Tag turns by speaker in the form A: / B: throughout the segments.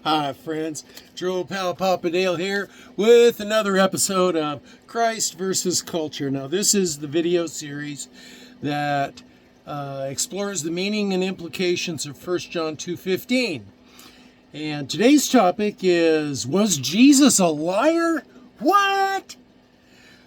A: Hi, friends. Joe Pal Papadale here with another episode of Christ versus Culture. Now, this is the video series that explores the meaning and implications of 1 John 2:15. And today's topic is, was Jesus a liar? What?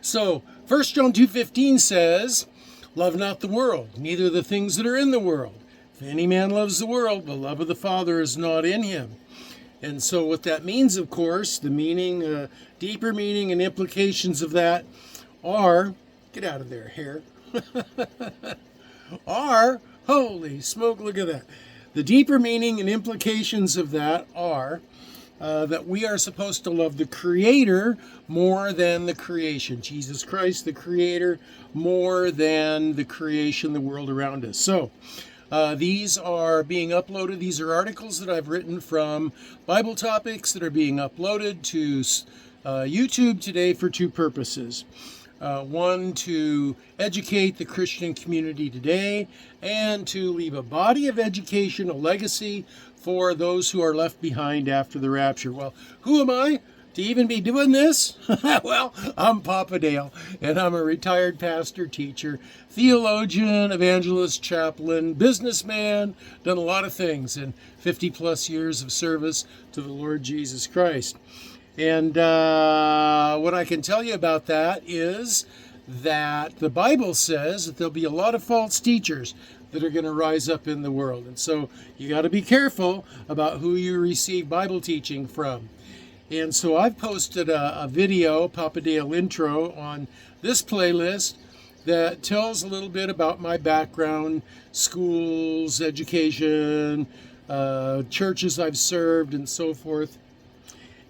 A: So, 1 John 2:15 says, love not the world, neither the things that are in the world. If any man loves the world, the love of the Father is not in him. And so what that means, of course, the meaning, deeper meaning and implications of that are, get out of there, hair, are, holy smoke, look at that. The deeper meaning and implications of that are that we are supposed to love the Creator more than the creation. Jesus Christ, the Creator, more than the creation, the world around us. So, these are being uploaded. These are articles that I've written from Bible topics that are being uploaded to YouTube today for two purposes. One, to educate the Christian community today, and to leave a body of education, a legacy for those who are left behind after the rapture. Well, who am I to even be doing this? Well, I'm Papa Dale, and I'm a retired pastor, teacher, theologian, evangelist, chaplain, businessman, done a lot of things in 50 plus years of service to the Lord Jesus Christ. And what I can tell you about that is that the Bible says that there'll be a lot of false teachers that are going to rise up in the world. And so you got to be careful about who you receive Bible teaching from. And so I've posted a video, Papa Dale Intro, on this playlist that tells a little bit about my background, schools, education, churches I've served, and so forth.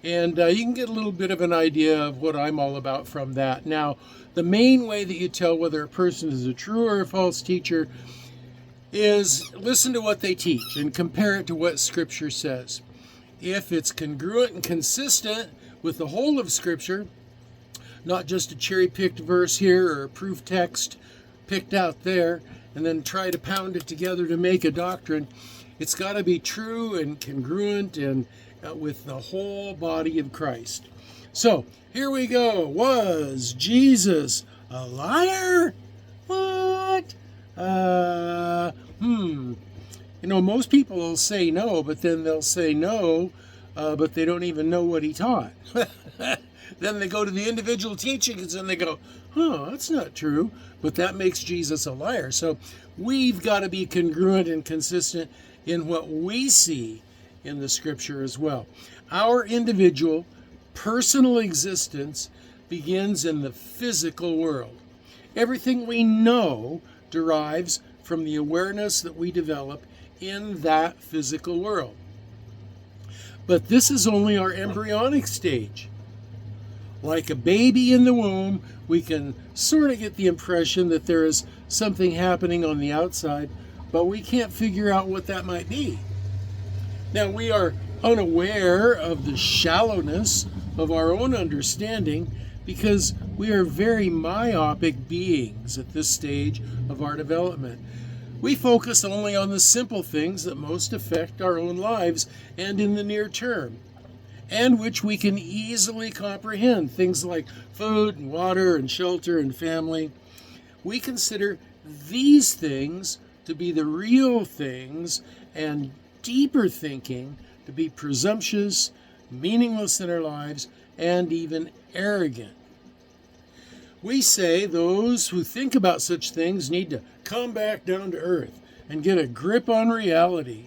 A: And you can get a little bit of an idea of what I'm all about from that. Now, the main way that you tell whether a person is a true or a false teacher is listen to what they teach and compare it to what Scripture says. If it's congruent and consistent with the whole of Scripture, not just a cherry-picked verse here or a proof text picked out there, and then try to pound it together to make a doctrine, it's got to be true and congruent and with the whole body of Christ. So, here we go. Was Jesus a liar? What? You know, most people will say no, but then they'll say no, but they don't even know what he taught. Then they go to the individual teachings and they go, that's not true, but that makes Jesus a liar. So we've got to be congruent and consistent in what we see in the Scripture as well. Our individual, personal existence begins in the physical world. Everything we know derives from the awareness that we develop in that physical world. But this is only our embryonic stage. Like a baby in the womb, we can sort of get the impression that there is something happening on the outside, but we can't figure out what that might be. Now, we are unaware of the shallowness of our own understanding because we are very myopic beings at this stage of our development. We focus only on the simple things that most affect our own lives and in the near term, and which we can easily comprehend, things like food and water and shelter and family. We consider these things to be the real things, and deeper thinking to be presumptuous, meaningless in our lives, and even arrogant. We say those who think about such things need to come back down to earth and get a grip on reality.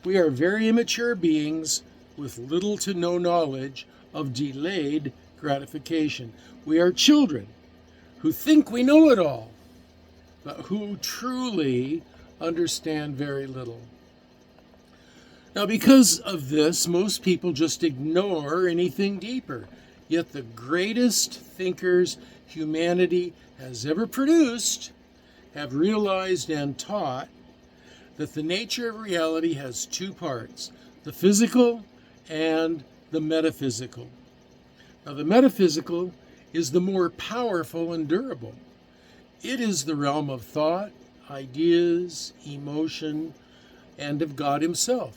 A: We are very immature beings with little to no knowledge of delayed gratification. We are children who think we know it all, but who truly understand very little. Now, because of this, most people just ignore anything deeper. Yet the greatest thinkers humanity has ever produced have realized and taught that the nature of reality has two parts, the physical and the metaphysical. Now, the metaphysical is the more powerful and durable. It is the realm of thought, ideas, emotion, and of God himself.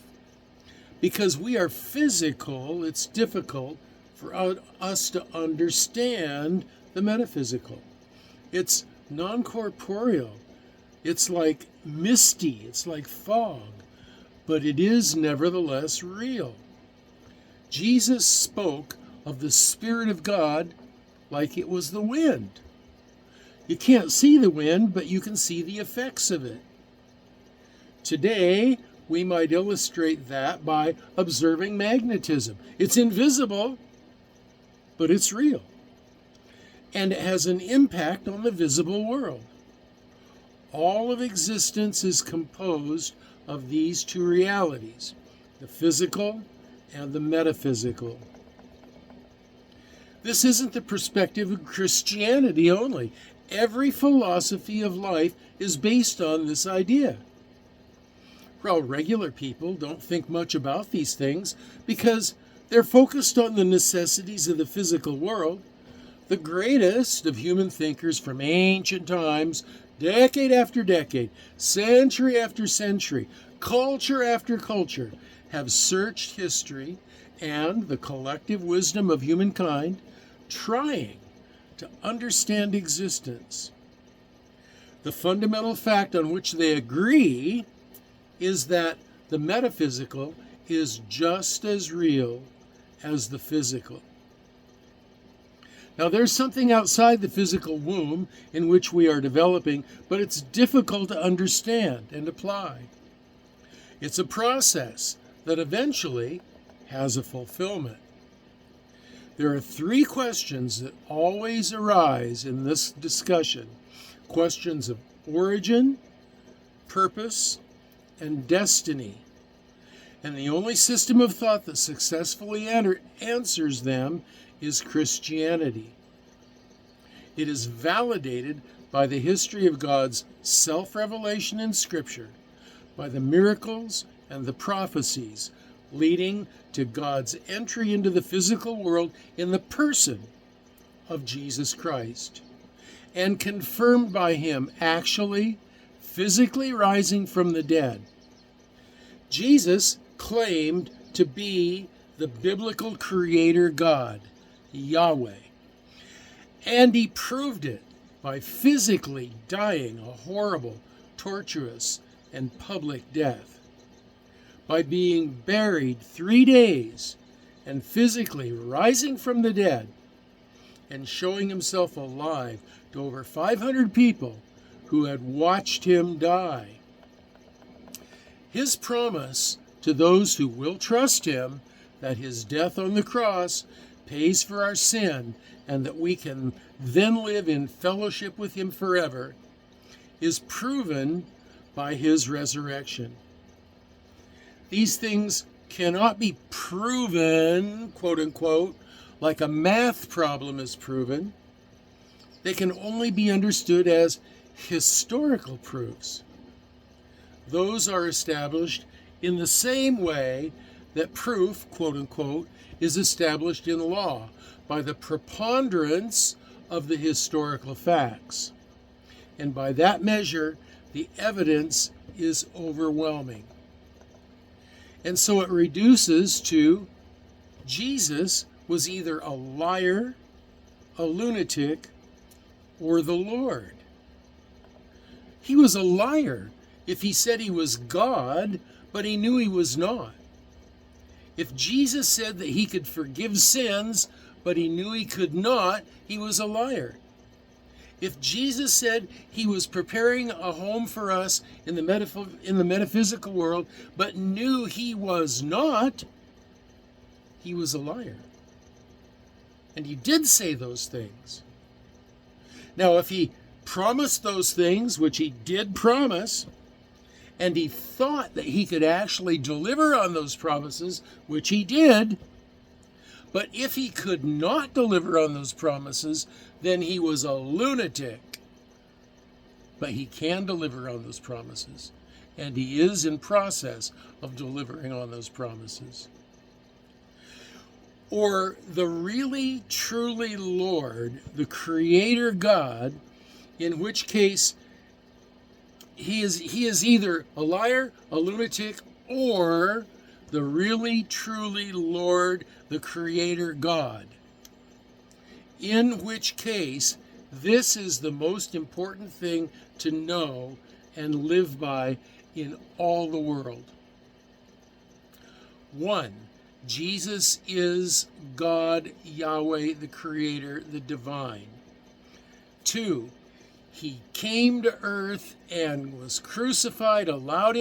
A: Because we are physical, it's difficult for us to understand the metaphysical. It's non-corporeal. It's like misty. It's like fog. But it is nevertheless real. Jesus spoke of the Spirit of God like it was the wind. You can't see the wind, but you can see the effects of it. Today, we might illustrate that by observing magnetism. It's invisible, but it's real. And it has an impact on the visible world. All of existence is composed of these two realities, the physical and the metaphysical. This isn't the perspective of Christianity only. Every philosophy of life is based on this idea. Well, regular people don't think much about these things because they're focused on the necessities of the physical world. The greatest of human thinkers from ancient times, decade after decade, century after century, culture after culture, have searched history and the collective wisdom of humankind, trying to understand existence. The fundamental fact on which they agree is that the metaphysical is just as real as the physical. Now, there's something outside the physical womb in which we are developing, but it's difficult to understand and apply. It's a process that eventually has a fulfillment. There are three questions that always arise in this discussion: questions of origin, purpose, and destiny. And the only system of thought that successfully answers them is Christianity. It is validated by the history of God's self-revelation in Scripture, by the miracles and the prophecies leading to God's entry into the physical world in the person of Jesus Christ, and confirmed by him actually physically rising from the dead. Jesus claimed to be the biblical creator God, Yahweh, and he proved it by physically dying a horrible, torturous, and public death, by being buried 3 days and physically rising from the dead and showing himself alive to over 500 people who had watched him die. His promise to those who will trust him that his death on the cross pays for our sin and that we can then live in fellowship with him forever is proven by his resurrection. These things cannot be proven, quote unquote, like a math problem is proven. They can only be understood as historical proofs. Those are established in the same way that proof, quote unquote, is established in law by the preponderance of the historical facts. And by that measure, the evidence is overwhelming. And so it reduces to Jesus was either a liar, a lunatic, or the Lord. He was a liar if he said he was God, but he knew he was not. If Jesus said that he could forgive sins, but he knew he could not, he was a liar. If Jesus said he was preparing a home for us in the metaphysical world, but knew he was not, he was a liar. And he did say those things. Now, if he promised those things, which he did promise, and he thought that he could actually deliver on those promises, which he did, but if he could not deliver on those promises, then he was a lunatic. But he can deliver on those promises, and he is in process of delivering on those promises. Or the really, truly Lord, the Creator God, in which case he is either a liar, a lunatic, or the really truly Lord, the Creator God. In which case, this is the most important thing to know and live by in all the world. 1. Jesus is God, Yahweh, the Creator, the Divine. 2. He came to earth and was crucified, allowed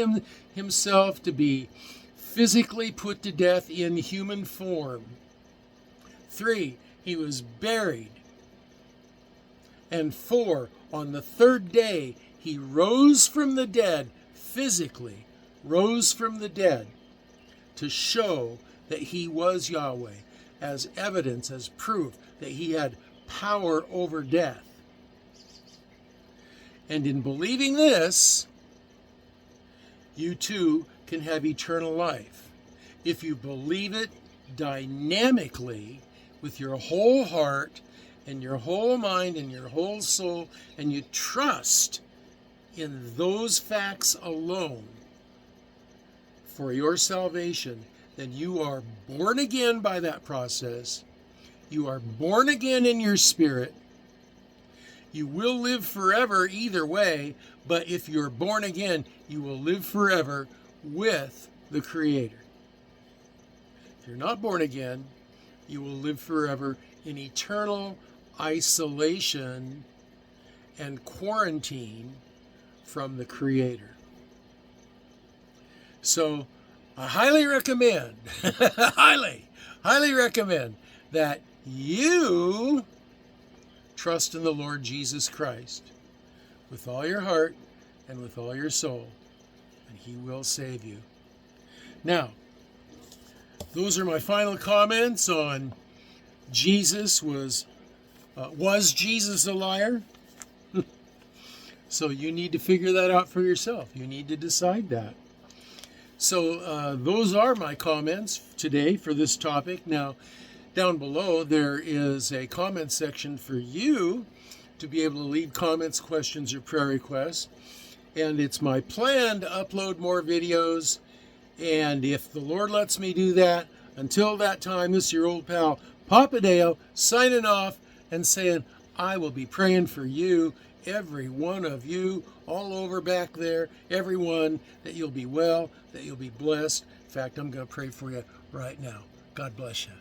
A: himself to be physically put to death in human form. 3. He was buried. And 4. On the third day, he rose from the dead, physically rose from the dead, to show that he was Yahweh, as evidence, as proof that he had power over death. And in believing this, you too can have eternal life. If you believe it dynamically with your whole heart and your whole mind and your whole soul, and you trust in those facts alone for your salvation, then you are born again by that process. You are born again in your spirit. You will live forever either way, but if you're born again, you will live forever with the Creator. If you're not born again, you will live forever in eternal isolation and quarantine from the Creator. So I highly recommend, highly recommend that you trust in the Lord Jesus Christ with all your heart and with all your soul, and He will save you. Now, those are my final comments on Jesus. Was Jesus a liar? So you need to figure that out for yourself. You need to decide that. So those are my comments today for this topic. Now, down below, there is a comment section for you to be able to leave comments, questions, or prayer requests. And it's my plan to upload more videos. And if the Lord lets me do that, until that time, this is your old pal, Papa Dale, signing off and saying, I will be praying for you, every one of you, all over back there, everyone, that you'll be well, that you'll be blessed. In fact, I'm going to pray for you right now. God bless you.